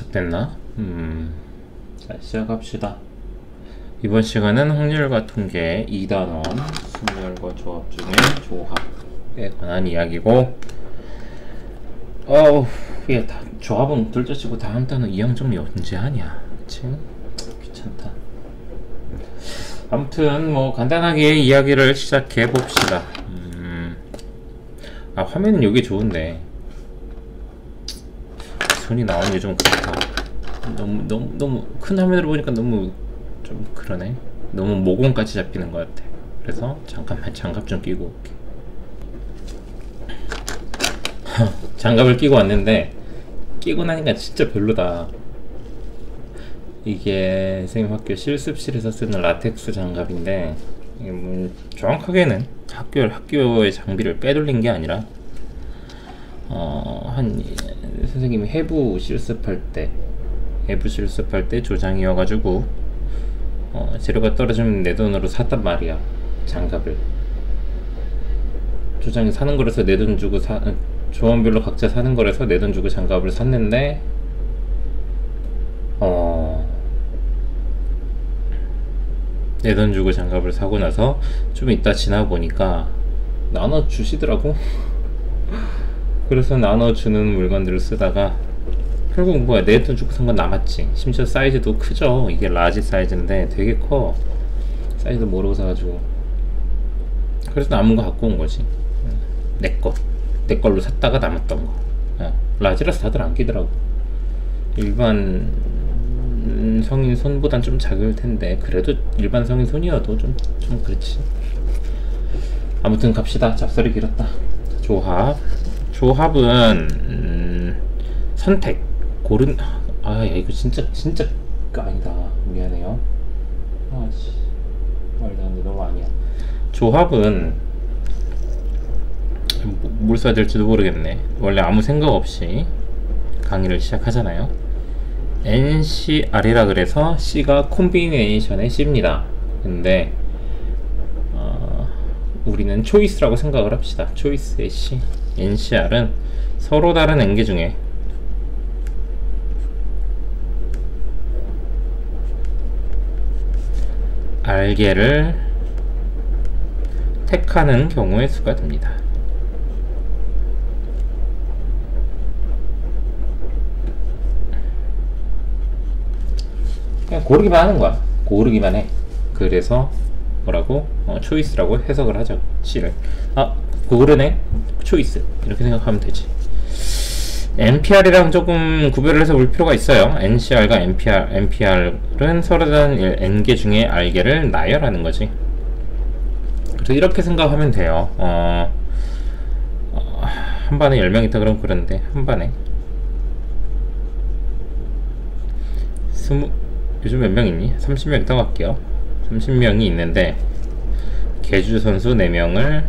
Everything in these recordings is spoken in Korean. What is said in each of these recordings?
시작됐나? 자, 시작합시다. 이번 시간은 확률과 통계 2단원 순열과 조합 중에 조합에 관한 이야기고, 이게 다 조합은 둘째치고 다음 단원 이항 정리 언제 하냐? 그치? 귀찮다. 아무튼 뭐 간단하게 이야기를 시작해 봅시다. 화면은 여기 좋은데 손이 나오는 게 좀 그렇다. 너무 큰 화면으로 보니까 너무 좀 그러네. 너무 모공까지 잡히는 것 같아. 그래서 잠깐만 장갑 좀 끼고 올게. 장갑을 끼고 왔는데 끼고 나니까 진짜 별로다. 이게 선생님 학교 실습실에서 쓰는 라텍스 장갑인데, 이게 뭐 정확하게는 학교의 장비를 빼돌린 게 아니라 선생님이 해부 실습할 때 조장이어가지고 재료가 떨어지면 내 돈으로 샀단 말이야, 장갑을. 조장이 사는 거라서 내 돈 주고 조원별로 각자 사는 거라서 내 돈 주고 장갑을 샀는데, 내 돈 주고 장갑을 사고 나서 좀 이따 지나 보니까 나눠 주시더라고. 그래서 나눠주는 물건들을 쓰다가 결국 뭐야, 내 돈 주고 산 건 남았지. 심지어 사이즈도 크죠. 이게 라지 사이즈인데 되게 커. 사이즈도 모르고 사가지고 그래서 남은 거 갖고 온 거지. 내 걸로 샀다가 남았던 거. 라지라서 다들 안 끼더라고. 일반 성인 손보단 좀 작을 텐데 그래도 일반 성인 손이어도 좀 그렇지. 아무튼 갑시다. 잡설이 길었다. 조합은 선택 야 이거 진짜 아니다. 미안해요. 말도 안 돼. 너무 아니야. 조합은 뭘 써야 될지도 모르겠네. 원래 아무 생각 없이 강의를 시작하잖아요. NCR이라 그래서 C가 콤비네이션의 C입니다. 근데 우리는 초이스라고 생각을 합시다. 초이스의 C. NCR은 서로 다른 N개 중에 R개를 택하는 경우의 수가 됩니다. 그냥 고르기만 하는 거야. 고르기만 해. 그래서 뭐라고? 초이스라고 해석을 하죠. C를. 고르네? 초이스. 이렇게 생각하면 되지. NPR이랑 조금 구별을 해서 볼 필요가 있어요. NCR과 NPR은 서로 다른 N개 중에 R개를 나열하는 거지. 그래서 이렇게 생각하면 돼요. 한 반에 10명 있다 그러면 그런데 한 반에 요즘 몇 명 있니? 30명 있다고 할게요. 30명이 있는데 계주 선수 4명을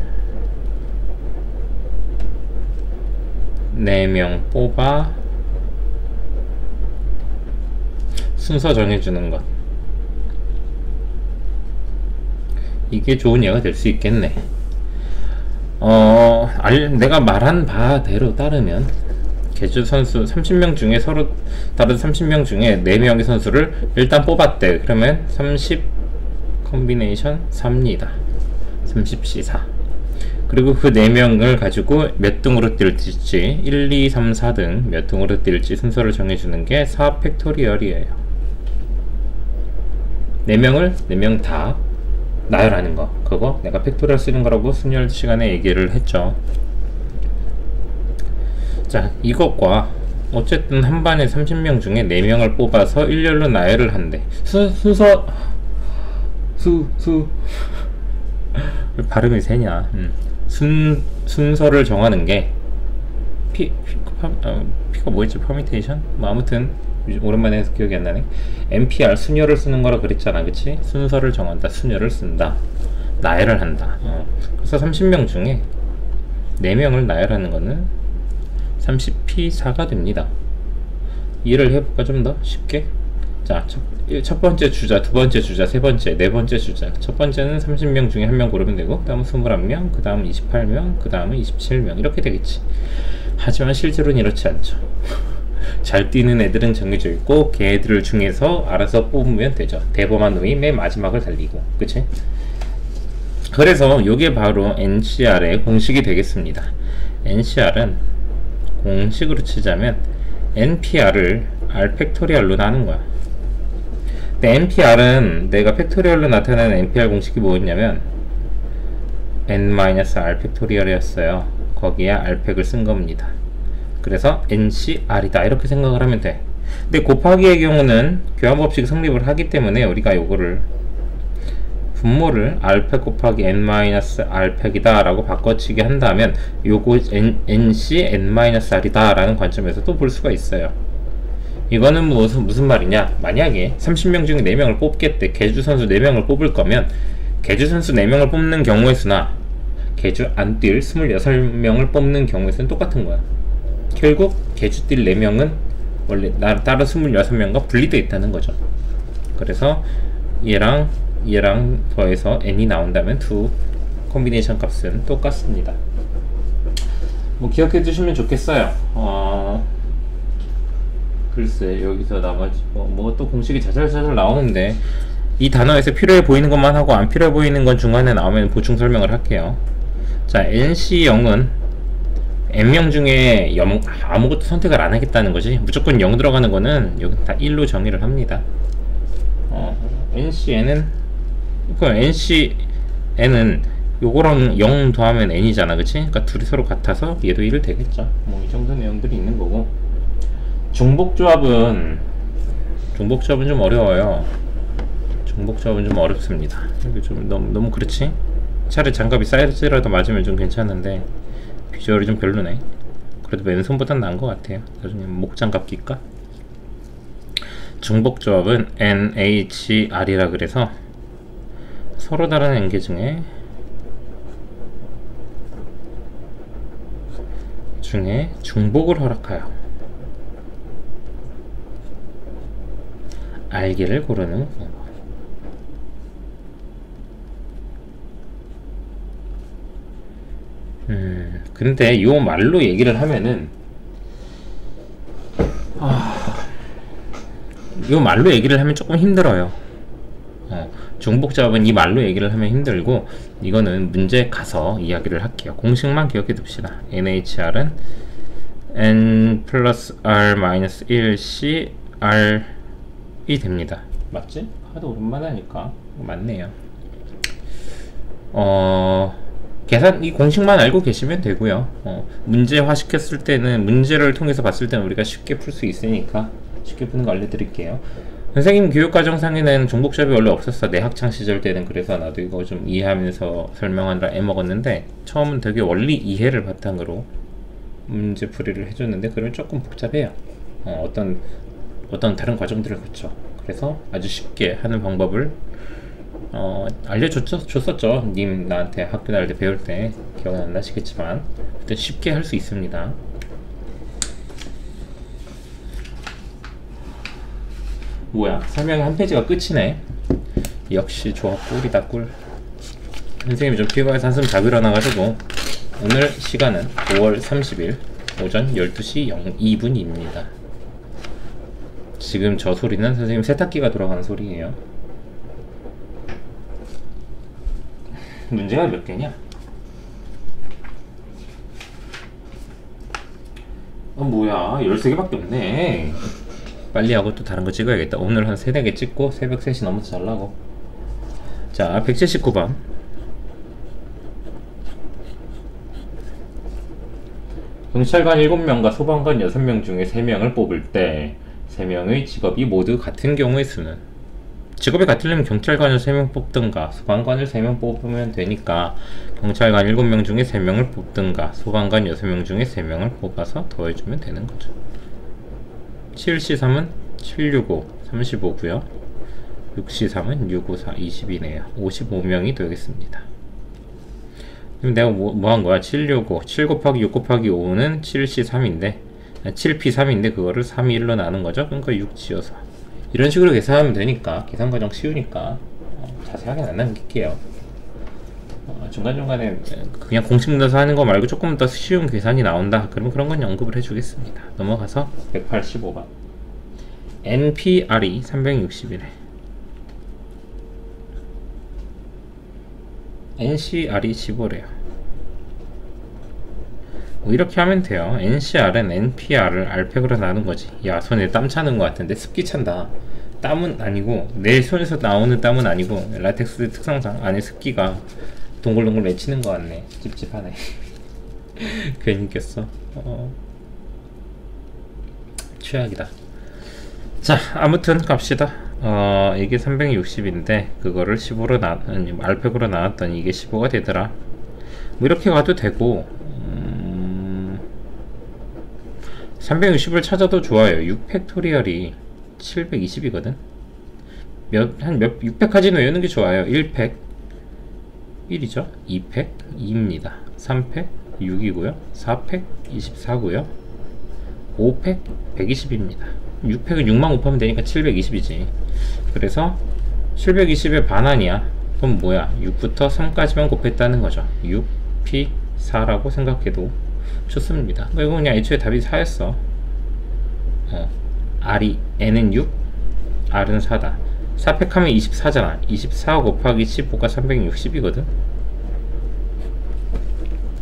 4명 뽑아 순서 정해주는 것. 이게 좋은 예가 될 수 있겠네. 내가 말한 바대로 따르면 계주 선수 30명 중에 서로 다른 30명 중에 4명의 선수를 일단 뽑았대. 그러면 30 콤비네이션 4입니다. 30C4. 그리고 그 4명을 가지고 몇 등으로 뛸지 1, 2, 3, 4등 몇 등으로 뛸지 순서를 정해주는 게 4 팩토리얼이에요. 4명 다 나열하는 거. 그거 내가 팩토리얼 쓰는 거라고 순열 시간에 얘기를 했죠. 자, 이것과 어쨌든 한 반에 30명 중에 4명을 뽑아서 일렬로 나열을 한대. 왜 발음이 세냐. 순서를 정하는 게 P가 뭐였지? 퍼미테이션? 아무튼 오랜만에 해서 기억이 안 나네. NPR 순열을 쓰는 거라 그랬잖아. 그치? 순서를 정한다. 순열을 쓴다. 나열을 한다. 그래서 30명 중에 4명을 나열하는 거는 30P4가 됩니다. 이해를 해볼까? 좀 더 쉽게. 자, 첫 번째 주자, 두 번째 주자, 세 번째, 네 번째 주자. 첫 번째는 30명 중에 한 명 고르면 되고, 그 다음은 21명, 그 다음은 28명, 그 다음은 27명 이렇게 되겠지. 하지만 실제로는 이렇지 않죠. 잘 뛰는 애들은 정해져 있고 걔들 중에서 알아서 뽑으면 되죠. 대범한 놈이 맨 마지막을 달리고, 그치? 그래서 요게 바로 NCR의 공식이 되겠습니다. NCR은 공식으로 치자면 NPR을 R 팩토리얼로 나눈 거야. 근데 NPR은 내가 팩토리얼로 나타내는 NPR 공식이 뭐였냐면 N-R 팩토리얼이었어요. 거기에 R팩을 쓴 겁니다. 그래서 NCR이다 이렇게 생각을 하면 돼. 근데 곱하기의 경우는 교환법칙 성립을 하기 때문에 우리가 요거를 분모를 R팩 곱하기 N-R팩이다 라고 바꿔치기 한다면 요거 NC N-R이다 라는 관점에서 또 볼 수가 있어요. 이거는 무슨 말이냐, 만약에 30명 중에 4명을 뽑겠대. 개주 선수 4명을 뽑을 거면 개주 선수 4명을 뽑는 경우의 수나 개주 안 뛸 26명을 뽑는 경우의 수는 똑같은 거야. 결국 개주 뛸 4명은 원래 다른 26명과 분리되어 있다는 거죠. 그래서 얘랑 더해서 n이 나온다면 두 콤비네이션 값은 똑같습니다. 뭐 기억해 두시면 좋겠어요. 글쎄 여기서 나머지 뭐 또 공식이 자잘자잘 나오는데 이 단어에서 필요해 보이는 것만 하고 안 필요해 보이는 건 중간에 나오면 보충 설명을 할게요. 자, NC0은 n명 중에 아무것도 선택을 안 하겠다는 거지. 무조건 0 들어가는 거는 여기 다 1로 정의를 합니다. NCN은 요거랑 0 더하면 n이잖아, 그치? 그러니까 둘이 서로 같아서 얘도 1 되겠죠. 뭐 이 정도 내용들이 있는 거고. 중복조합은 좀 어려워요. 중복조합은 좀 어렵습니다. 이게 좀 너무 그렇지? 차라리 장갑이 사이즈라도 맞으면 좀 괜찮은데 비주얼이 좀 별로네. 그래도 왼손보단 나은 것 같아요. 나중에 목장갑 낄까? 중복조합은 NHR이라 그래서 서로 다른 N개 중에 중복을 허락하여 R개를 고르는 방법. 근데 요 말로 얘기를 하면은 요 말로 얘기를 하면 조금 힘들어요. 중복조합은 이 말로 얘기를 하면 힘들고 이거는 문제 가서 이야기를 할게요. 공식만 기억해 둡시다. NHR은 N 플러스 R 마이너스 1C R이 됩니다. 맞지? 하도 오랜만에 하니까 맞네요. 계산 이 공식만 알고 계시면 되고요. 문제화 시켰을 때는 문제를 통해서 봤을 때는 우리가 쉽게 풀 수 있으니까 쉽게 푸는 거 알려드릴게요. 선생님 교육과정상에는 중복조합이 원래 없었어. 내 학창시절 때는. 그래서 나도 이거 좀 이해하면서 설명하느라 애먹었는데 처음은 되게 원리 이해를 바탕으로 문제풀이를 해줬는데 그러면 조금 복잡해요. 어떤 다른 과정들을 거쳐. 그래서 아주 쉽게 하는 방법을 줬었죠. 님 나한테 학교 다닐 때 배울 때 기억은 안 나시겠지만 그때 쉽게 할 수 있습니다. 뭐야, 설명이 한 페이지가 끝이네. 역시 조합 꿀이다, 꿀. 선생님이 좀 피곤해서 한숨 자고 일어나가지고 오늘 시간은 5월 30일 오전 12시 02분입니다 지금 저 소리는 선생님 세탁기가 돌아가는 소리예요. 문제가 몇 개냐? 뭐야, 13개밖에 없네. 빨리 하고 또 다른 거 찍어야겠다. 오늘 한 3-4개 찍고 새벽 3시 넘어서 자려고. 자, 179번. 경찰관 7명과 소방관 6명 중에 3명을 뽑을 때 3명의 직업이 모두 같은 경우의 수는? 직업이 같으려면 경찰관을 3명 뽑든가 소방관을 3명 뽑으면 되니까 경찰관 7명 중에 3명을 뽑든가 소방관 6명 중에 3명을 뽑아서 더해주면 되는 거죠. 7C3은 765, 35고요. 6C3은 654, 20이네요. 55명이 되겠습니다. 그럼 내가 뭐 한 거야? 765, 7 곱하기 6 곱하기 5는 7C3인데 7P3인데 그거를 3이 1로 나눈 거죠. 그러니까 6 지어서 이런 식으로 계산하면 되니까 계산 과정 쉬우니까 자세하게는 안 남길게요. 중간중간에 그냥 공식 넣어서 하는 거 말고 조금 더 쉬운 계산이 나온다. 그러면 그런 건 언급을 해주겠습니다. 넘어가서 185번. NPR이 360이래. NCR이 15래요. 뭐 이렇게 하면 돼요. NCR은 NPR을 R팩으로 나눈 거지. 야, 손에 땀 차는 것 같은데 습기 찬다. 땀은 아니고, 내 손에서 나오는 땀은 아니고 라텍스 특성상 안에 습기가 동글동글 맺히는 것 같네. 찝찝하네. 괜히 꼈어. 최악이다. 자, 아무튼 갑시다. 이게 360인데 그거를 15로 아니 R팩으로 나눴더니 이게 15가 되더라. 뭐 이렇게 가도 되고, 360을 찾아도 좋아요. 6팩토리얼이 720이거든. 6팩까지는 외우는 게 좋아요. 1팩 1이죠. 2팩 2입니다. 3팩 6이고요. 4팩 24고요. 5팩 120입니다. 6팩은 6만 곱하면 되니까 720이지. 그래서 720의 반환이야. 그럼 뭐야? 6부터 3까지만 곱했다는 거죠. 6P4라고 생각해도 좋습니다. 이거 그냥 애초에 답이 4였어. R이 N은 6, R은 4다. 4팩 하면 24잖아. 24 곱하기 15가 360이거든.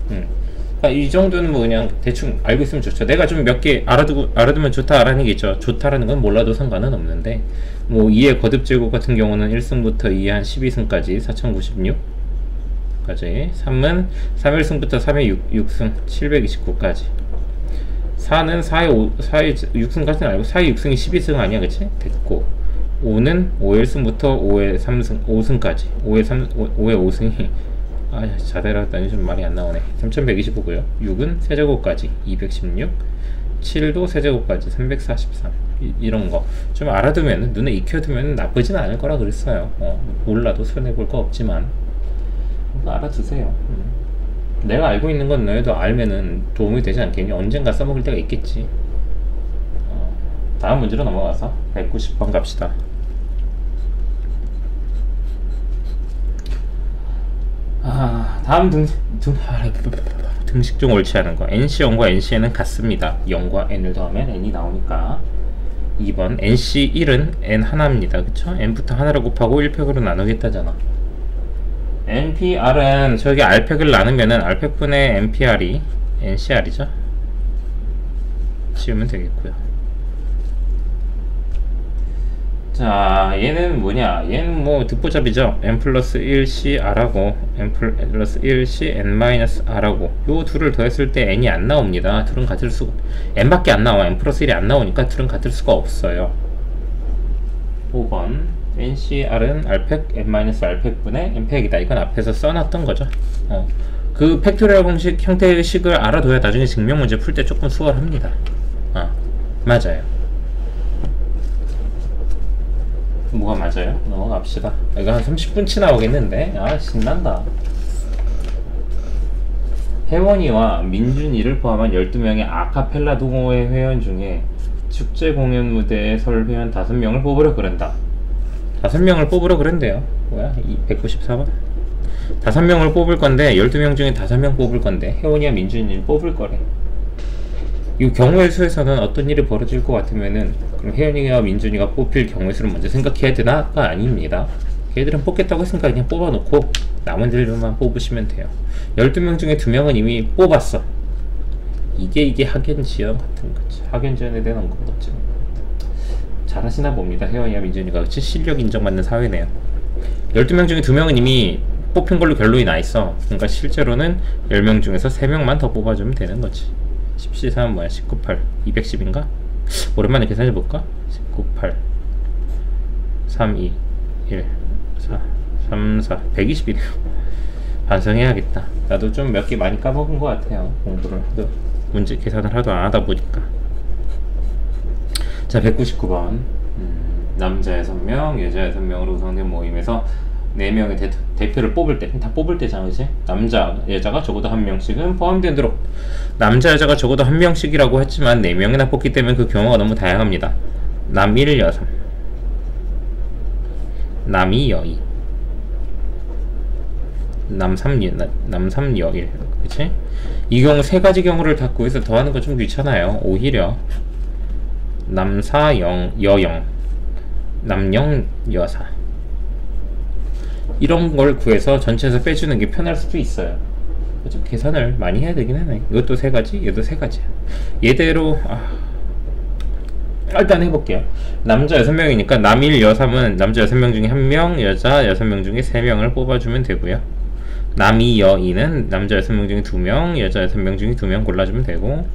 그러니까 이 정도는 뭐 그냥 대충 알고 있으면 좋죠. 내가 좀 몇 개 알아두면 좋다라는 게 있죠. 좋다라는 건 몰라도 상관은 없는데, 뭐 2의 거듭 제곱 같은 경우는 1승부터 2의 한 12승까지 4096까지, 3은 3일승부터 3의 6승 729까지, 4는 4의 6승까지는 알고 4의 6승이 12승 아니야, 그치? 됐고, 5는 5의 1승부터 5의 3승 5승까지, 5의 5승이 자대로 했더니 좀 말이 안 나오네. 3125고요. 6은 세제곱까지 216, 7도 세제곱까지 343. 이런 거 좀 알아두면, 눈에 익혀두면 나쁘진 않을 거라 그랬어요. 몰라도 손해볼 거 없지만 알아두세요. 내가 알고 있는 건 너희도 알면은 도움이 되지 않겠니? 언젠가 써먹을 때가 있겠지. 다음 문제로 넘어가서 190번 갑시다. 다음 등식 중 옳지 않은 거. NC0과 NCN은 같습니다. 0과 N을 더하면 N이 나오니까. 2번 NC1은 N 하나입니다. 그쵸? N부터 하나를 곱하고 1팩으로 나누겠다잖아. NPR은 저기 R팩을 나누면은 R팩분의 NPR이 NCR이죠? 지우면 되겠고요. 자, 얘는 뭐냐? 얘는 뭐 듣보잡이죠. n 플러스 1c r하고 n 플러스 1c n-r하고 요 둘을 더했을 때 n이 안 나옵니다. 둘은 같을 수가, n밖에 안 나와. n 플러스 1이 안 나오니까 둘은 같을 수가 없어요. 5번 ncr은 r팩 n-r팩분의 n팩이다. 이건 앞에서 써놨던 거죠. 그 팩토리얼 공식 형태의 식을 알아둬야 나중에 증명 문제 풀 때 조금 수월합니다. 맞아요. 뭐가 맞아요? 넘어갑시다. 이거 한 30분치 나오겠는데? 신난다. 혜원이와 민준이를 포함한 12명의 아카펠라 동호회 회원 중에 축제 공연 무대에 설 회원 5명을 뽑으려 그런다. 5명을 뽑으려 그런대요. 뭐야? 194번? 5명을 뽑을 건데 12명 중에 5명 뽑을 건데 혜원이와 민준이를 뽑을 거래. 이 경우의 수에서는 어떤 일이 벌어질 것 같으면은, 그럼 혜연이와 민준이가 뽑힐 경우의 수를 먼저 생각해야 되나가 아닙니다. 걔들은 뽑겠다고 했으니까 그냥 뽑아놓고 나머지들만 뽑으시면 돼요. 12명 중에 2명은 이미 뽑았어. 이게 학연지연 같은 거지. 학연지연에 대한 언급 거지. 잘하시나 봅니다. 혜연이와 민준이가. 그치? 실력 인정받는 사회네요. 12명 중에 2명은 이미 뽑힌 걸로 결론이 나 있어. 그러니까 실제로는 10명 중에서 3명만 더 뽑아주면 되는 거지. 10C3은 뭐야? 19, 8, 210인가? 오랜만에 계산해볼까? 19, 8, 3, 2, 1, 4, 3, 4, 120이네요. 반성해야겠다. 나도 좀 몇 개 많이 까먹은 것 같아요. 공부를 하도, 문제 계산을 하도 안 하다 보니까. 자, 199번. 남자 6명, 여자 6명으로 구성된 모임에서 4명의 대표를 뽑을 때, 다 뽑을 때잖아, 그치? 남자, 여자가 적어도 1명씩은 포함되도록. 남자, 여자가 적어도 1명씩이라고 했지만 4명이나 뽑기 때문에 그 경우가 너무 다양합니다. 남 1, 여 3, 남 2, 여 2, 남삼여일. 그치? 이 경우 세 가지 경우를 다 구해서 더하는 건 좀 귀찮아요. 오히려 남사영 여영, 남영 여사, 이런 걸 구해서 전체에서 빼주는 게 편할 수도 있어요. 그죠? 계산을 많이 해야 되긴 하네. 이것도 세 가지, 얘도 세 가지야. 얘대로 일단 해볼게요. 남자 6명이니까 남일 여삼은 남자 6명 중에 1명, 여자 6명 중에 3명을 뽑아주면 되고요. 남이 여이는 남자 6명 중에 2명, 여자 6명 중에 2명 골라주면 되고,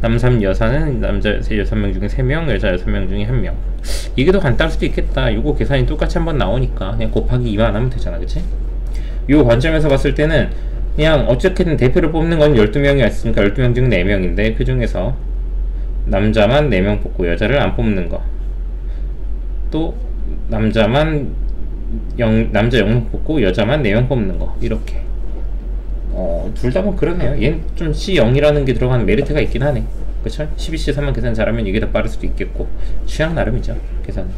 남삼 여사는 남자 6명 중에 3명, 여자 6명 중에 1명. 이게 더 간단할 수도 있겠다. 이거 계산이 똑같이 한번 나오니까 그냥 곱하기 2만 하면 되잖아. 그치? 이 관점에서 봤을 때는 그냥 어쨌든 대표를 뽑는 건 12명이었으니까 12명 중 4명인데 그 중에서 남자만 4명 뽑고 여자를 안 뽑는 거, 또 남자만 남자 0명 뽑고 여자만 4명 뽑는 거, 이렇게 둘 다 뭐 그러네요. 얘는 좀 C0이라는 게 들어가는 메리트가 있긴 하네. 그쵸? 12C3만 계산 잘하면 이게 더 빠를 수도 있겠고, 취향 나름이죠 계산은.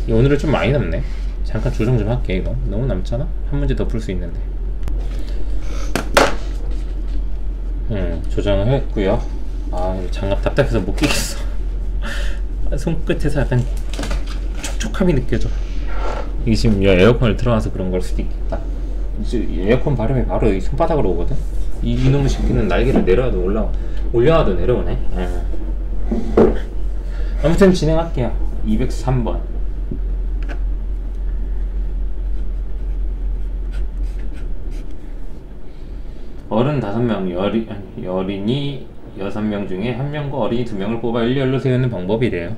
오늘은 좀 많이 남네. 잠깐 조정 좀 할게. 이거 너무 남잖아? 한 문제 더 풀 수 있는데. 조정을 했고요. 장갑 답답해서 못 끼겠어. 손끝에서 약간 촉촉함이 느껴져. 이게 지금 에어컨을 틀어놔서 그런 걸 수도 있겠다. 이제 에어컨 바람이 바로 손바닥으로 오거든. 이놈의 새끼는 날개를 내려와도 올려놔도 내려오네. 아무튼 진행할게요. 203번. 어른 5명, 여린이 6명 중에 1명과 어린이 2명을 뽑아 일렬로 세우는 방법이래요.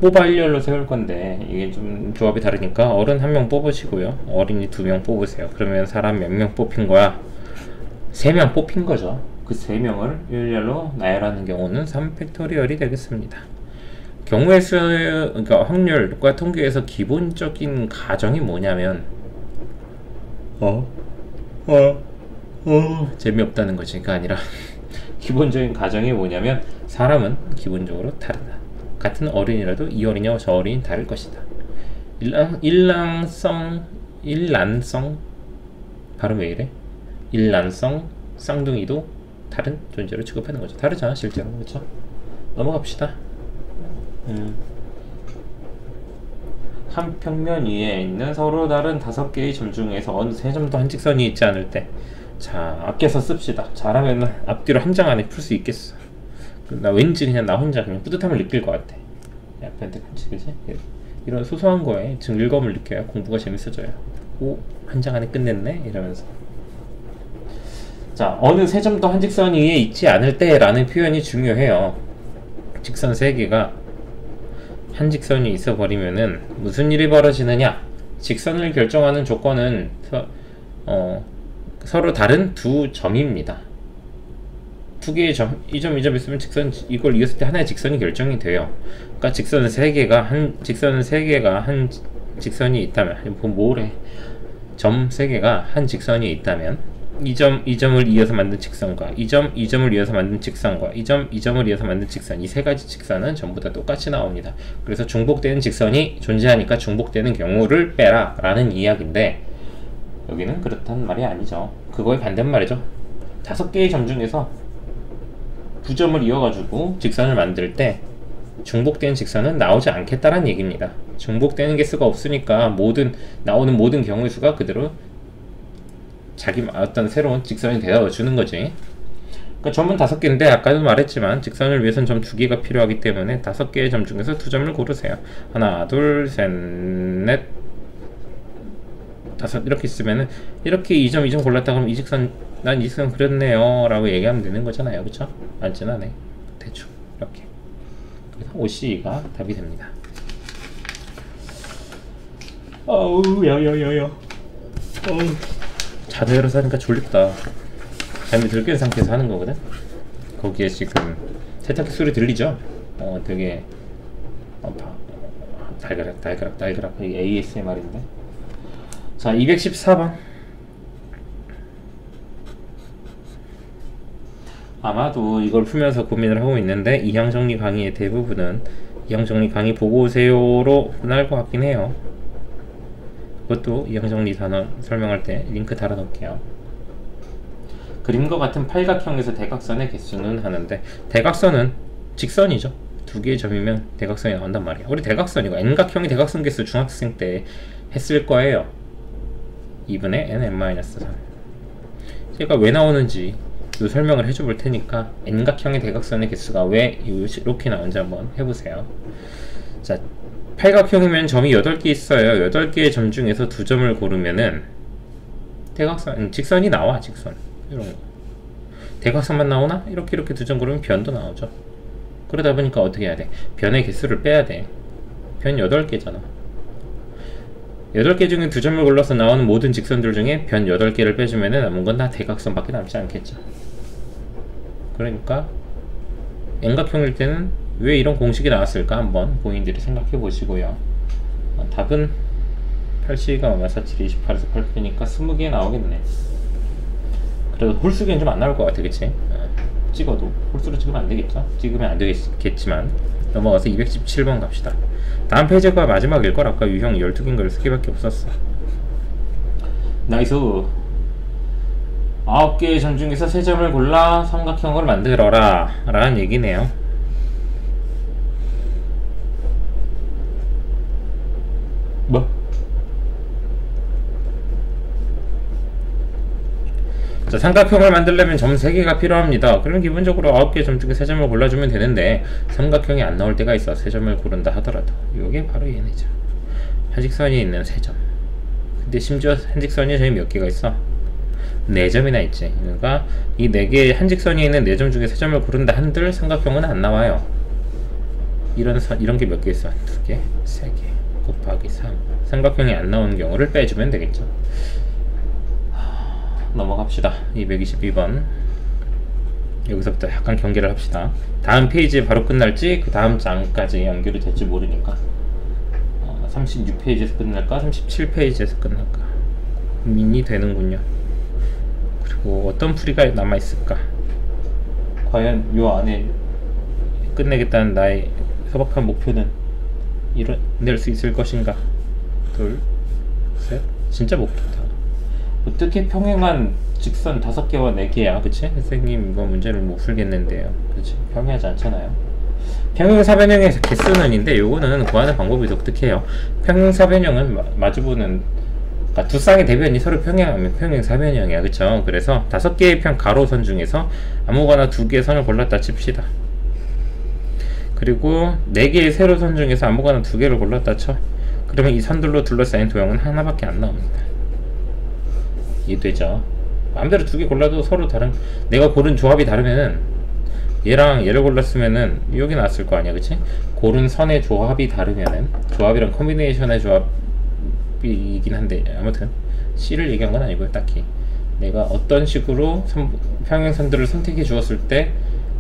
뽑아 일렬로 세울 건데 이게 좀 조합이 다르니까 어른 1명 뽑으시고요, 어린이 2명 뽑으세요. 그러면 사람 몇 명 뽑힌 거야? 3명 뽑힌 거죠. 그 3명을 일렬로 나열하는 경우는 3팩토리얼이 되겠습니다. 경우의 수, 그러니까 확률과 통계에서 기본적인 가정이 뭐냐면 재미없다는 거지. 가 아니라 기본적인 가정이 뭐냐면 사람은 기본적으로 다르다. 같은 어린이라도 이 어린이와 저 어린이는 다를 것이다. 일란성 발음 왜 이래? 일란성 쌍둥이도 다른 존재로 취급하는 거죠. 다르잖아 실제로. 그렇죠? 넘어갑시다. 한 평면 위에 있는 서로 다른 5개의 점 중에서 어느 세 점도 한 직선이 있지 않을 때, 자, 아껴서 씁시다. 잘하면 앞뒤로 한 장 안에 풀 수 있겠어. 나 왠지 그냥 나 혼자 그냥 뿌듯함을 느낄 것 같아. 약간데 그치? 이런 소소한 거에 즐거움을 느껴야 공부가 재밌어져요. 오, 한 장 안에 끝냈네? 이러면서. 자, 어느 세 점도 한 직선 위에 있지 않을 때 라는 표현이 중요해요. 직선 3개가 한 직선이 있어 버리면은 무슨 일이 벌어지느냐? 직선을 결정하는 조건은 서로 다른 두 점입니다. 두 개의 점, 이 점 있으면 직선, 이걸 이었을 때 하나의 직선이 결정이 돼요. 그러니까 직선은 3개가 한 직선이 있다면, 뭐래? 점 3개가 한 직선이 있다면 이 점을 이어서 만든 직선과 이 점을 이어서 만든 직선과 이 점을 이어서 만든 직선, 이 3가지 직선은 전부 다 똑같이 나옵니다. 그래서 중복되는 직선이 존재하니까 중복되는 경우를 빼라 라는 이야기인데, 여기는 그렇단 말이 아니죠. 그거의 반대말이죠. 5개의 점 중에서 2점을 이어가지고 직선을 만들 때 중복되는 직선은 나오지 않겠다라는 얘기입니다. 중복되는 개수가 없으니까 나오는 모든 경우의 수가 그대로 자기 어떤 새로운 직선이 되어 주는 거지. 그러니까 점은 5개인데 아까도 말했지만 직선을 위해서는 점 2개가 필요하기 때문에 5개의 점 중에서 2점을 고르세요. 하나, 둘, 셋, 넷, 5 이렇게 있으면은 이렇게 2점 골랐다 그러면 난 이 직선 그렸네요 라고 얘기하면 되는 거잖아요. 그쵸? 안 지나네. 대충 이렇게. 그래서 OC가 답이 됩니다. 야야야야. 자대로 사니까 졸립다. 잠이 들 깬 상태에서 하는 거거든. 거기에 지금 세탁기 소리 들리죠? 되게 달그락 이게 ASMR인데. 자, 214번. 아마도 이걸 풀면서 고민을 하고 있는데 이항정리 강의의 대부분은 이항정리 강의 보고 오세요로 끝날 것 같긴 해요. 그것도 이항정리 단원 설명할 때 링크 달아놓을게요. 그림과 같은 팔각형에서 대각선의 개수는 하는데, 대각선은 직선이죠. 두 개의 점이면 대각선이 나온단 말이야. 우리 대각선이고 N각형이 대각선 개수 중학생 때 했을 거예요. 2분의 n n-3. 얘가 왜 나오는지 또 설명을 해줘 볼 테니까 N각형의 대각선의 개수가 왜 이렇게 나오는지 한번 해보세요. 자, 팔각형이면 점이 8개 있어요. 8개의 점 중에서 2점을 고르면은 대각선, 직선이 나와. 직선 이런 거. 대각선만 나오나? 이렇게 2점 고르면 변도 나오죠. 그러다 보니까 어떻게 해야 돼? 변의 개수를 빼야 돼. 변 8개잖아. 8개 중에 2점을 골라서 나오는 모든 직선들 중에 변 8개를 빼주면은 남은 건 다 대각선밖에 남지 않겠죠. 그러니까 N각형일 때는 왜 이런 공식이 나왔을까 한번 본인들이 생각해 보시고요. 답은 8C가 얼마 47, 28에서 8P니까 20개 나오겠네. 그래도 홀수기는 좀 안 나올 것 같아, 그치? 찍어도 홀수로 찍으면 안 되겠죠? 찍으면 안 되겠지만 넘어가서 217번 갑시다. 다음 페이지가 마지막일 걸. 아까 유형 12개인가 13개밖에 없었어. 나이스. 9개의 점 중에서 3점을 골라 삼각형을 만들어라 라는 얘기네요. 뭐? 자, 삼각형을 만들려면 점 3개가 필요합니다. 그럼 기본적으로 9개 점 중에 3점을 골라주면 되는데 삼각형이 안 나올 때가 있어. 3점을 고른다 하더라도. 이게 바로 얘네죠. 한직선이 있는 3점. 근데 심지어 한직선이 점이 몇 개가 있어? 4점이나 있지. 그러니까 이 4개의 한직선이 있는 4점 중에 3점을 고른다 한들 삼각형은 안 나와요. 이런 게 몇 개 있어? 2개, 3개 곱하기 3. 삼각형이 안 나오는 경우를 빼주면 되겠죠. 넘어갑시다. 222번. 여기서부터 약간 경계를 합시다. 다음 페이지에 바로 끝날지 그 다음 장까지 연결이 될지 모르니까 36페이지에서 끝날까 37페이지에서 끝날까 고민이 되는군요. 그리고 어떤 풀이가 남아있을까? 과연 요 안에 끝내겠다는 나의 소박한 목표는 이뤄낼 수 있을 것인가? 둘, 셋. 진짜 목표다. 어떻게 평행한 직선 5개와 4개야, 그치? 선생님 이거 문제를 못 풀겠는데요, 그치? 평행하지 않잖아요. 평행사변형의 개수는인데 요거는 구하는 방법이 독특해요. 평행사변형은 마주보는, 그러니까 두 쌍의 대변이 서로 평행하면 평행사변형이야, 그쵸? 그래서 5개의 가로선 중에서 아무거나 2개의 선을 골랐다 칩시다. 그리고 4개의 세로선 중에서 아무거나 2개를 골랐다 쳐. 그러면 이 선들로 둘러싸인 도형은 하나밖에 안 나옵니다. 이해되죠? 마음대로 2개 골라도 서로 다른, 내가 고른 조합이 다르면은 얘랑 얘를 골랐으면은 여기 나왔을 거 아니야, 그치? 고른 선의 조합이 다르면은, 조합이랑 컨비네이션의 조합이긴 한데 아무튼 C를 얘기한 건 아니고요. 딱히 내가 어떤 식으로 평행선들을 선택해 주었을 때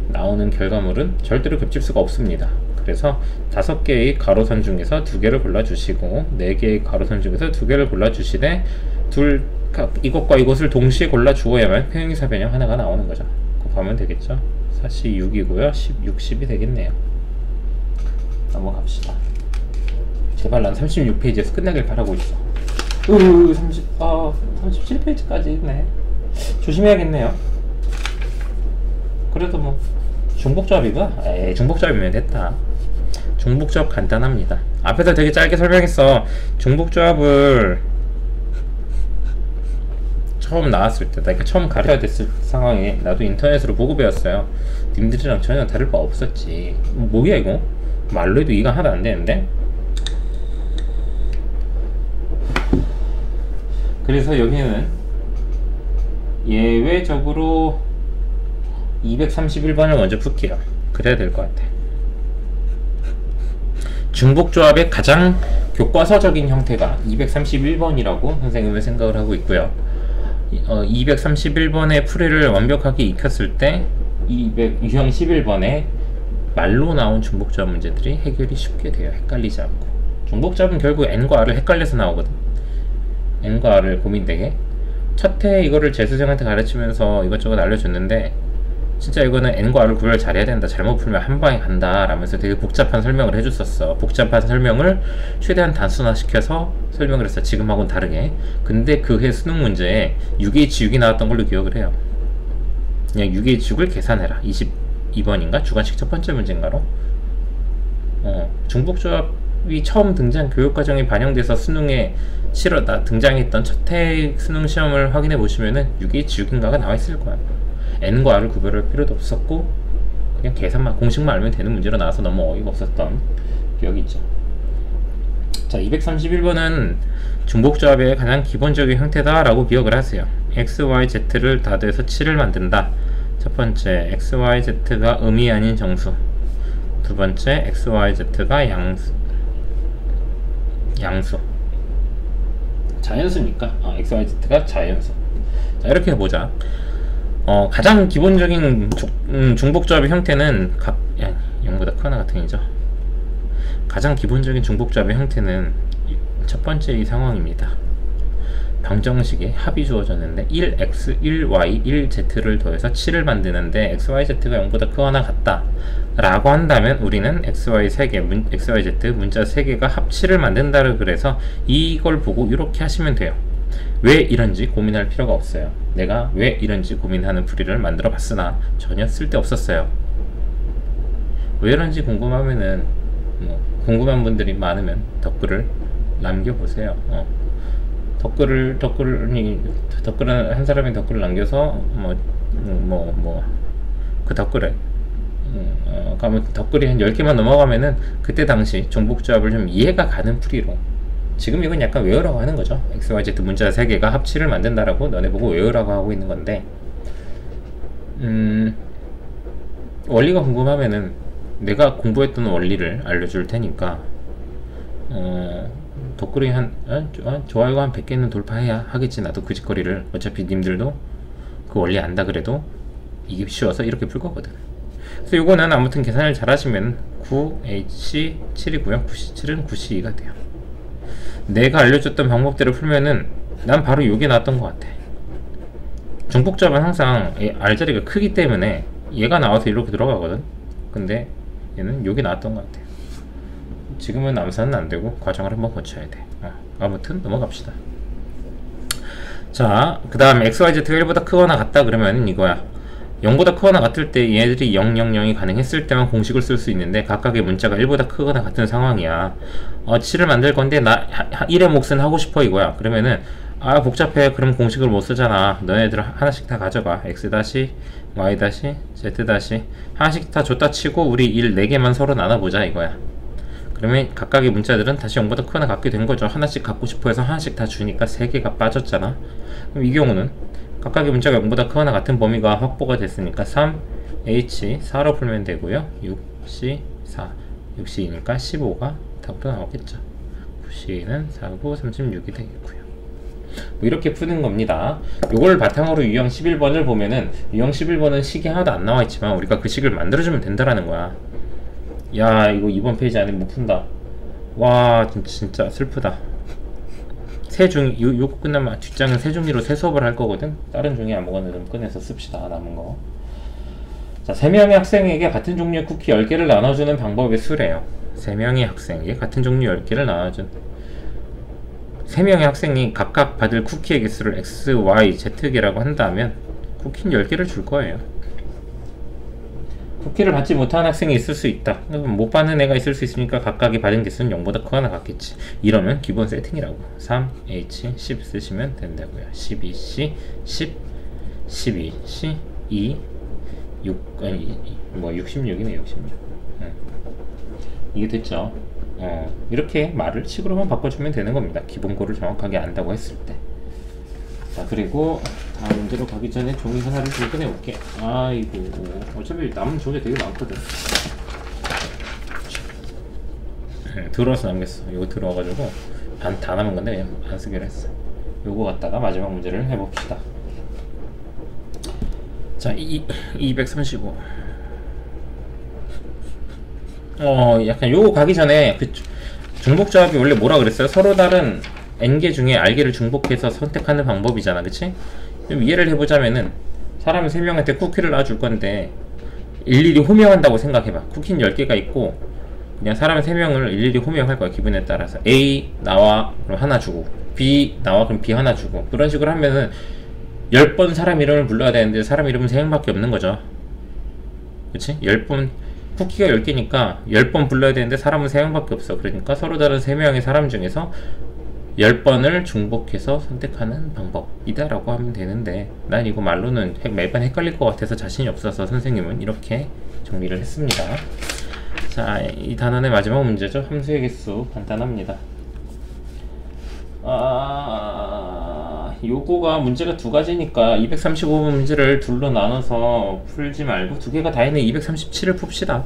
나오는 결과물은 절대로 겹칠 수가 없습니다. 그래서 5개의 가로선 중에서 2개를 골라주시고 4개의 가로선 중에서 2개를 골라주시되 이것과 이것을 동시에 골라주어야만 평행사변형 하나가 나오는 거죠. 곱하면 되겠죠. 4C 6이고요 60이 되겠네요. 넘어갑시다. 제발 난 36페이지에서 끝나길 바라고 있어. 37페이지까지 있네. 조심해야겠네요. 그래도 뭐 중복조합이가? 에이, 중복조합이면 됐다. 중복조합 간단합니다. 앞에서 되게 짧게 설명했어. 중복조합을 처음 나왔을 때, 그러니까 처음 가르쳐야 됐을 상황에 나도 인터넷으로 보고 배웠어요. 님들이랑 전혀 다를 바 없었지. 뭐야 이거? 말로 해도 이해가 하나도 안 되는데? 그래서 여기는 예외적으로 231번을 먼저 풀게요. 그래야 될 것 같아. 중복조합의 가장 교과서적인 형태가 231번이라고 선생님은 생각을 하고 있고요. 231번의 풀이를 완벽하게 익혔을 때 유형 11번에 말로 나온 중복조합 문제들이 해결이 쉽게 돼요. 헷갈리지 않고. 중복조합은 결국 N과 R을 헷갈려서 나오거든. N과 R을 고민되게. 첫 해 이거를 재수생한테 가르치면서 이것저것 알려줬는데 진짜 이거는 n과 r을 구별 잘해야 된다, 잘못 풀면 한 방에 간다 라면서 되게 복잡한 설명을 해줬었어. 복잡한 설명을 최대한 단순화시켜서 설명을 했어, 지금하고는 다르게. 근데 그 해 수능 문제에 6H6이 나왔던 걸로 기억을 해요. 그냥 6H6을 계산해라, 22번인가? 주관식 첫 번째 문제인가로. 중복조합이 처음 등장 교육과정에 반영돼서 수능에 등장했던 첫해 수능 시험을 확인해 보시면은 6H6인가가 나와 있을 거야. n과 r을 구별할 필요도 없었고 그냥 계산만, 공식만 알면 되는 문제로 나와서 너무 어이가 없었던 기억이 있죠. 자, 231번은 중복조합의 가장 기본적인 형태다 라고 기억을 하세요. x, y, z를 다 더해서 7을 만든다. 첫 번째, x, y, z가 음이 아닌 정수. 두 번째, x, y, z가 양수. 자연수니까 x, y, z가 자연수. 자, 이렇게 해보자. 가장 기본적인 중복조합의 형태는 0보다 크거나 같은 이죠. 가장 기본적인 중복조합의 형태는 첫 번째 이 상황입니다. 방정식에 합이 주어졌는데 1x, 1y, 1z를 더해서 7을 만드는데 xyz가 0보다 크거나 같다 라고 한다면 우리는 xyz 문자 3개가 합 7을 만든다를 그래서 이걸 보고 이렇게 하시면 돼요. 왜 이런지 고민할 필요가 없어요. 내가 왜 이런지 고민하는 풀이를 만들어 봤으나 전혀 쓸데없었어요. 왜 이런지 궁금하면은 궁금한 분들이 많으면 댓글을 남겨보세요. 댓글을 한 사람이 댓글을 남겨서 그 댓글에 가면 댓글이 한 10개만 넘어가면은 그때 당시 중복조합을 좀 이해가 가는 풀이로, 지금 이건 약간 외우라고 하는 거죠. XYZ 문자 3개가 합치를 만든다라고 너네 보고 외우라고 하고 있는 건데, 원리가 궁금하면은 내가 공부했던 원리를 알려줄 테니까 댓글이 좋아요가 한 100개는 돌파해야 하겠지. 나도 그 짓거리를, 어차피 님들도 그 원리 안다 그래도 이게 쉬워서 이렇게 풀 거거든. 그래서 요거는 아무튼 계산을 잘 하시면 9H7이고요 9C7은 9C2가 돼요. 내가 알려줬던 방법대로 풀면은 난 바로 요게 나왔던 것 같아. 중복조합은 항상 R자리가 크기 때문에 얘가 나와서 이렇게 들어가거든. 근데 얘는 요게 나왔던 것 같아. 지금은 암산은 안되고 과정을 한번 거쳐야 돼. 아무튼 넘어갑시다. 자, 그 다음에 XYZ가 1보다 크거나 같다 그러면 이거야. 0보다 크거나 같을 때 얘들이 0, 0, 0이 가능했을 때만 공식을 쓸 수 있는데 각각의 문자가 1보다 크거나 같은 상황이야. 7을 만들 건데 나 1의 몫은 하고 싶어 이거야. 그러면은 복잡해. 그럼 공식을 못 쓰잖아. 너네들 하나씩 다 가져가. x-, y-, z- 하나씩 다 줬다 치고 우리 1 4개만 서로 나눠보자 이거야. 그러면 각각의 문자들은 다시 0보다 크거나 같게 된 거죠. 하나씩 갖고 싶어 해서 하나씩 다 주니까 3개가 빠졌잖아. 그럼 이 경우는 각각의 문자가 0보다 크거나 같은 범위가 확보가 됐으니까 3H 4로 풀면 되고요. 6C 4, 6C니까 15가 답으로 나오겠죠. 9C는 4고 36이 되겠고요. 이렇게 푸는 겁니다. 요걸 바탕으로 유형 11번을 보면은 유형 11번은 식이 하나도 안 나와 있지만 우리가 그 식을 만들어주면 된다라는 거야. 야, 이거 이번 페이지 안에 못 푼다. 와, 진짜 슬프다. 요거 끝나면 뒷장은 세 종이로 세 수업을 할 거거든. 다른 종이 아무거나 좀 꺼내서 씁시다. 남은 거. 자, 3명의 학생에게 같은 종류의 쿠키 10개를 나눠주는 방법의 수래요. 3명의 학생에게 같은 종류 10개를 나눠준 3명의 학생이 각각 받을 쿠키의 개수를 X, Y, Z개라고 한다면 쿠키는 10개를 줄 거예요. 쿠키를 받지 못한 학생이 있을 수 있다. 못 받는 애가 있을 수 있으니까 각각이 받은 개수는 0보다 크거나 같겠지. 이러면 기본 세팅이라고 3H 10 쓰시면 된다고요. 12C 10 12C 2 66이네. 66 이게 됐죠. 이렇게 말을 식으로만 바꿔주면 되는 겁니다. 기본고를 정확하게 안다고 했을 때. 자, 그리고 다음 문제로 가기 전에 종이 하나를 좀 꺼내 올게. 아이고, 어차피 남은 종이 되게 많거든. 들어와서 남겼어. 이거 들어와가지고 다 남은 건데 그냥 안 쓰기로 했어. 요거 갖다가 마지막 문제를 해봅시다. 자, 235. 약간 요거 가기 전에 그 중복조합이 원래 뭐라 그랬어요? 서로 다른 n개 중에 r개를 중복해서 선택하는 방법이잖아, 그치? 좀 이해를 해보자면은 사람 3명한테 쿠키를 놔줄 건데 일일이 호명한다고 생각해봐. 쿠키는 10개가 있고 그냥 사람 3명을 일일이 호명할 거야. 기분에 따라서 A 나와 그럼 하나 주고, B 나와 그럼 B 하나 주고, 그런 식으로 하면은 10번 사람 이름을 불러야 되는데 사람 이름은 3명밖에 없는 거죠. 그치? 10번 쿠키가 10개니까 10번 불러야 되는데 사람은 3명밖에 없어. 그러니까 서로 다른 3명의 사람 중에서 10번을 중복해서 선택하는 방법이다 라고 하면 되는데, 난 이거 말로는 매번 헷갈릴 것 같아서 자신이 없어서 선생님은 이렇게 정리를 했습니다. 자, 이 단원의 마지막 문제죠. 함수의 개수 간단합니다. 요거가 문제가 두 가지니까 235번 문제를 둘로 나눠서 풀지 말고 두 개가 다 있는 237을 풉시다.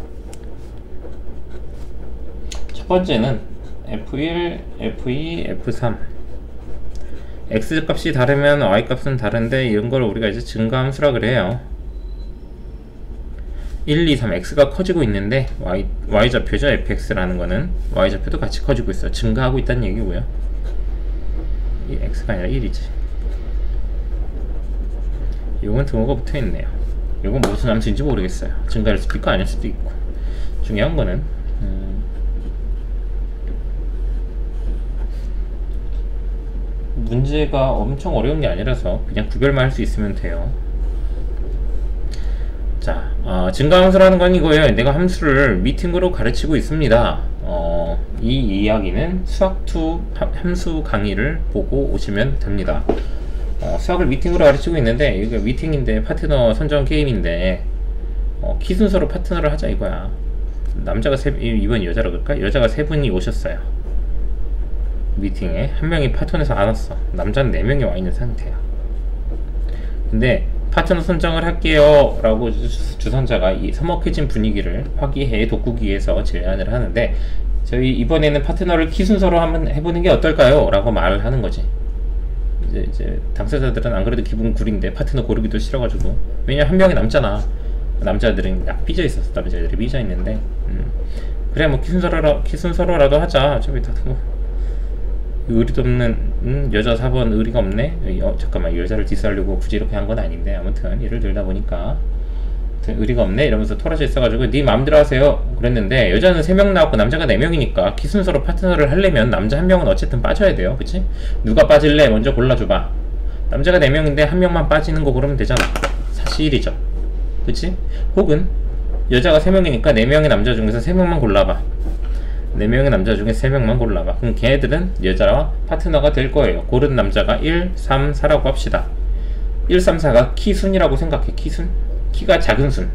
첫 번째는 F1, F2, F3 X값이 다르면 Y값은 다른데 이런 걸 우리가 이제 증가함수라 그래요. 1, 2, 3 X가 커지고 있는데 Y좌표죠. fx라는 거는 Y좌표도 같이 커지고 있어요. 증가하고 있다는 얘기고요. 이 X가 아니라 1이지. 요건 등호가 붙어있네요. 요건 무슨 함수인지 모르겠어요. 증가할 수도 있고 아닐 수도 있고. 중요한 거는 문제가 엄청 어려운 게 아니라서 그냥 구별만 할 수 있으면 돼요. 자, 증가함수라는 건 이거예요. 내가 함수를 미팅으로 가르치고 있습니다. 이 이야기는 수학2 함수 강의를 보고 오시면 됩니다. 수학을 미팅으로 가르치고 있는데, 이게 미팅인데 파트너 선정 게임인데 키 순서로 파트너를 하자 이거야. 남자가 이번 여자로 그럴까? 여자가 3분이 오셨어요. 미팅에 한 명이 파트너에서 안 왔어. 남자는 4명이 와 있는 상태야. 근데 파트너 선정을 할게요 라고 주선자가 이 서먹해진 분위기를 화기애애 돋구기에서 제안을 하는데, 저희 이번에는 파트너를 키 순서로 한번 해보는 게 어떨까요? 라고 말을 하는 거지. 이제 당사자들은 안 그래도 기분 구린데 파트너 고르기도 싫어가지고, 왜냐 한 명이 남잖아. 남자들은 약 삐져 있었어. 남자들이 삐져 있는데 그래 뭐 키 순서로라도 하자. 어차피 다 의리도 없는 여자 4번 의리가 없네. 잠깐만, 여자를 디스하려고 굳이 이렇게 한 건 아닌데, 아무튼 예를 들다 보니까 의리가 없네 이러면서 토라져 있어가지고 네 마음대로 하세요 그랬는데, 여자는 3명 나왔고 남자가 4명이니까 키 순서로 파트너를 하려면 남자 1명은 어쨌든 빠져야 돼요. 그치? 누가 빠질래? 먼저 골라줘봐. 남자가 4명인데 1명만 빠지는 거 고르면 되잖아. 사실이죠. 그치? 혹은 여자가 3명이니까 4명의 남자 중에서 3명만 골라봐. 4명의 남자 중에 3명만 골라봐. 그럼 걔네들은 여자와 파트너가 될 거예요. 고른 남자가 1, 3, 4라고 합시다. 1, 3, 4가 키순이라고 생각해. 키순? 키가 작은 순.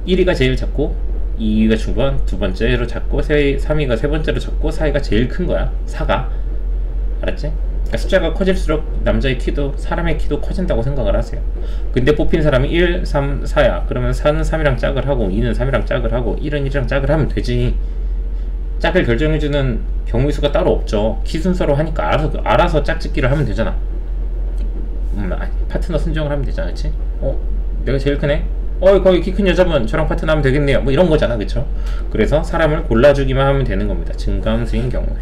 1위가 제일 작고 2위가 중간, 두 번째로 작고 3위가 세 번째로 작고 4위가 제일 큰 거야. 4가. 알았지? 그러니까 숫자가 커질수록 남자의 키도, 사람의 키도 커진다고 생각을 하세요. 근데 뽑힌 사람이 1, 3, 4야. 그러면 4는 3이랑 짝을 하고 2는 3이랑 짝을 하고 1은 1이랑 짝을 하면 되지. 짝을 결정해주는 경우의 수가 따로 없죠. 키 순서로 하니까 알아서 짝짓기를 하면 되잖아. 아니, 파트너 선정을 하면 되잖아. 그치? 내가 제일 크네? 거기 키 큰 여자분 저랑 파트너 하면 되겠네요. 뭐 이런 거잖아. 그쵸? 그래서 사람을 골라주기만 하면 되는 겁니다. 증가함수인 경우에.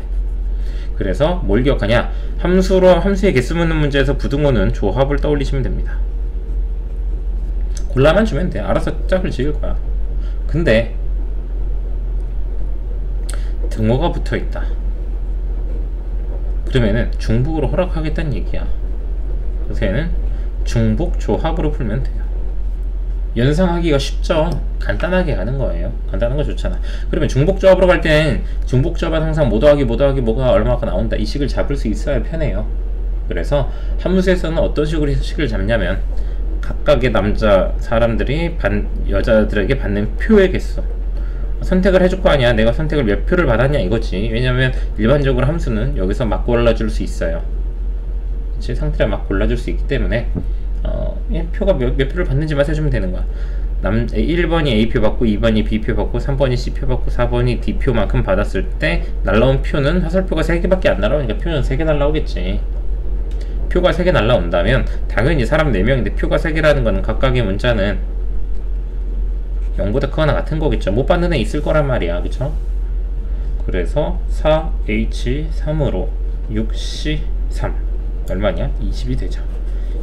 그래서 뭘 기억하냐? 함수의 개수 묻는 문제에서 부등호는 조합을 떠올리시면 됩니다. 골라만 주면 돼. 알아서 짝을 지을 거야. 근데 등호가 붙어있다. 그러면은 중복으로 허락하겠다는 얘기야. 그래서 얘는 중복 조합으로 풀면 돼요. 연상하기가 쉽죠. 간단하게 하는 거예요. 간단한 거 좋잖아. 그러면 중복 조합으로 갈 땐 중복 조합은 항상 뭐 더하기 뭐가 얼마가 나온다, 이 식을 잡을 수 있어야 편해요. 그래서 함수에서는 어떤 식으로 식을 잡냐면, 각각의 남자 사람들이 여자들에게 받는 표의 개수, 선택을 해줄 거 아니야. 내가 선택을 몇 표를 받았냐 이거지. 왜냐면 일반적으로 함수는 여기서 막 골라줄 수 있어요. 그치? 상태를 막 골라줄 수 있기 때문에 표가 몇 표를 받는지만 해주면 되는 거야. 1번이 A표 받고 2번이 B표 받고 3번이 C표 받고 4번이 D표만큼 받았을 때 날라온 표는 화살표가 3개밖에 안 날아오니까 표는 3개 날라오겠지. 표가 3개 날라온다면 당연히 사람 4명인데 표가 3개라는 거는 각각의 문자는 0보다 크거나 같은 거겠죠. 못 받는 애 있을 거란 말이야. 그쵸? 그래서 4H3으로 6C3 얼마냐? 20이 되죠.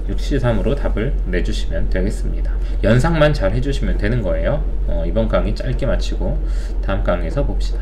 6C3으로 답을 내주시면 되겠습니다. 연상만 잘 해주시면 되는 거예요. 이번 강의 짧게 마치고 다음 강의에서 봅시다.